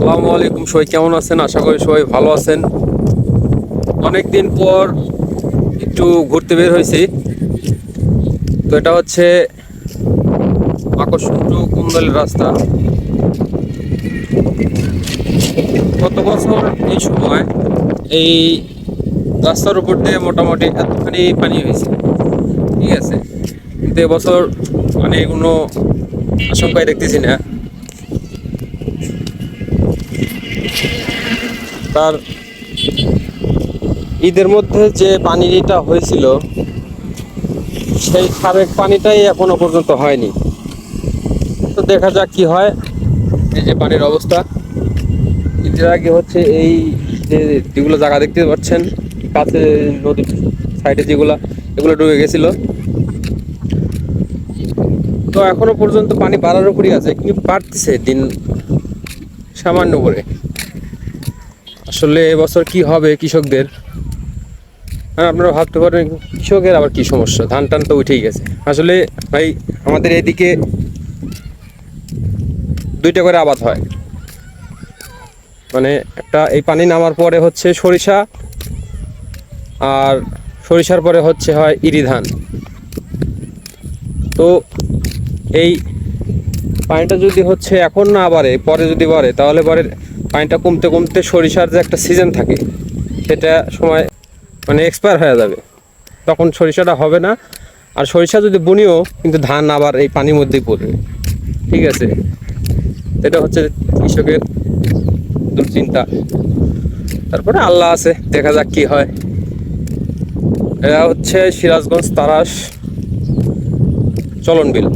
আসসালামু আলাইকুম। সবাই কেমন আছেন? আশা করি সবাই ভালো আছেন। অনেকদিন পর একটু ঘুরতে বের হয়েছি। তো এটা হচ্ছে আকর্ষণ টু কুন্দলের রাস্তা। গত বছর এই সময় এই রাস্তার উপর দিয়ে মোটামুটি এতখানি পানি হয়েছে, ঠিক আছে। কিন্তু এবছর মানে কোনো আশঙ্কায় দেখতেছি না। তার ঈদের মধ্যে যে পানিটা হয়েছিল সেই সাবেক পানিটাই এখনো পর্যন্ত হয়নি। তো দেখা যাক কি হয়। এই যে পানির অবস্থা, ঈদের আগে হচ্ছে এই যে যেগুলো জায়গা দেখতে পাচ্ছেন কাছে নদীর সাইডে যেগুলো, এগুলো ডুবে গেছিল। তো এখনো পর্যন্ত পানি বাড়ার উপরই আছে, কিন্তু বাড়তেছে দিন সামান্য করে। আসলে এবছর কি হবে কৃষকদের, হ্যাঁ আপনারা ভাবতে পারেন কৃষকের আবার কি সমস্যা, ধান টান তো উঠেই গেছে। আসলে ভাই আমাদের এদিকে দুইটা করে আবাদ হয়, মানে একটা এই পানি নামার পরে হচ্ছে সরিষা, আর সরিষার পরে হচ্ছে হয় ইরি ধান। তো এই পানিটা যদি হচ্ছে এখন না বাড়ে, পরে যদি বাড়ে, তাহলে পরে পানিটা কমতে কমতে সরিষার যে একটা সিজন থাকে সেটা সময় মানে এক্সপায়ার হয়ে যাবে, তখন সরিষাটা হবে না। আর সরিষা যদি বুনিও, কিন্তু ধান আবার এই পানির মধ্যেই পড়বে, ঠিক আছে। এটা হচ্ছে কৃষকের দুশ্চিন্তা। তারপরে আল্লাহ আছে, দেখা যাক কি হয়। এরা হচ্ছে সিরাজগঞ্জ তারাস চলন বিল।